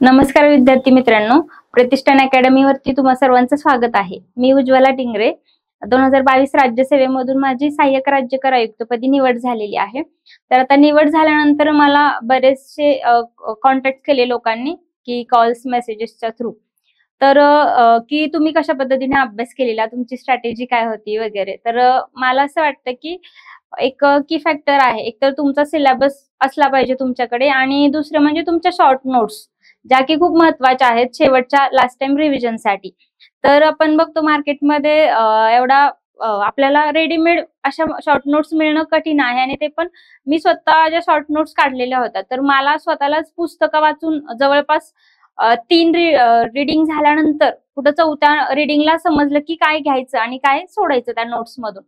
नमस्कार विद्यार्थी मित्रांनो, प्रतिष्ठान अकॅडमी वरती तुम्हा सर्वांचं स्वागत आहे। मी उज्ज्वला टिंगरे 2022 राज्यसेवेमधून माझी सहाय्यक राज्यकर आयुक्तपदी निवड झालेली आहे। तर आता निवड झाल्यानंतर मला बरेचसे कॉन्टॅक्ट केले लोकांनी की कॉल्स मेसेजेसच्या थ्रू। तर की तुम्ही कशा पद्धतीने अभ्यास केलेला, तुमची स्ट्रॅटेजी काय होती वगैरे। तर मला असं वाटतं की एक की फॅक्टर आहे, एक तर तुमचा सिलेबस असला पाहिजे तुमच्याकडे आणि दुसरं म्हणजे तुमच्या शॉर्ट नोट्स ज्या की खूप महत्त्वाच्या आहेत शेवटच्या लास्ट टाइम रिव्हिजनसाठी। तर आपण बघतो मार्केटमध्ये एवढा आपल्याला रेडीमेड अशा शॉर्ट नोट्स मिळणं कठीण आहे आणि ते पण मी स्वतः ज्या शॉर्ट नोट्स काढलेल्या होत्या तर मला स्वतःलाच पुस्तकं वाचून जवळपास 3 रीडिंग झाल्यानंतर कुठं 4थ्या रीडिंगला समजलं की काय घ्यायचं आणि काय सोडायचं त्या नोट्स मधून।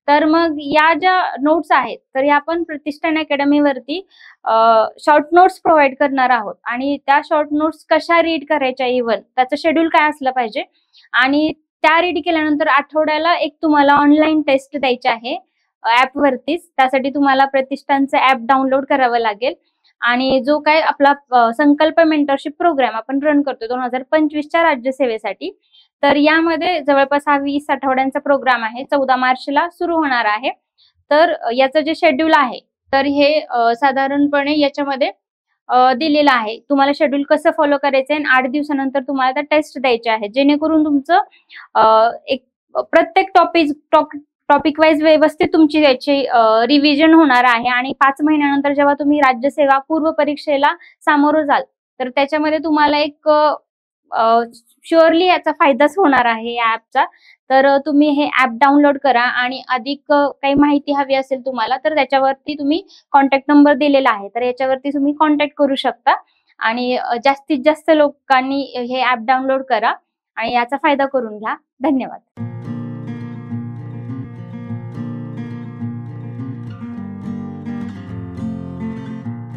तर मग या ज्या नोट्स आहेत तर या आपण प्रतिष्ठान अकॅडमी वरती शॉर्ट नोट्स प्रोव्हाइड करणार आहोत आणि त्या शॉर्ट नोट्स कशा रीड करायच्या, इव्हन त्याचं शेड्यूल काय असलं पाहिजे आणि त्या रीड केल्यानंतर आठवड्याला एक तुम्हाला ऑनलाईन टेस्ट द्यायची आहे ऍप वरतीच। त्यासाठी तुम्हाला प्रतिष्ठानचं ऍप डाउनलोड करावं लागेल आणि जो काय आपला संकल्प मेंटरशिप प्रोग्राम आपण रन करतो 2025च्या राज्यसेवेसाठी, तर यामध्ये जवळपास हा 20 आठवड्यांचा प्रोग्राम आहे, 14 मार्चला सुरू होणार आहे। तर याचं जे शेड्यूल आहे तर हे साधारणपणे याच्यामध्ये दिलेलं आहे, तुम्हाला शेड्यूल कसं फॉलो करायचं आहे आणि 8 दिवसानंतर तुम्हाला त्या टेस्ट द्यायच्या आहेत, जेणेकरून तुमचं एक प्रत्येक टॉपिक वाईज व्यवस्थित तुमची याची रिव्हिजन होणार आहे आणि 5 महिन्यानंतर जेव्हा तुम्ही राज्यसेवा पूर्व परीक्षेला सामोरं जाल तर त्याच्यामध्ये तुम्हाला एक शुअरली याचा फायदाच होणार आहे या ऍपचा। तर तुम्ही हे ऍप डाउनलोड करा आणि अधिक काही माहिती हवी असेल तुम्हाला तर त्याच्यावरती तुम्ही कॉन्टॅक्ट नंबर दिलेला आहे, तर याच्यावरती तुम्ही कॉन्टॅक्ट करू शकता आणि जास्तीत जास्त लोकांनी हे ऍप डाउनलोड करा आणि याचा फायदा करून घ्या। धन्यवाद।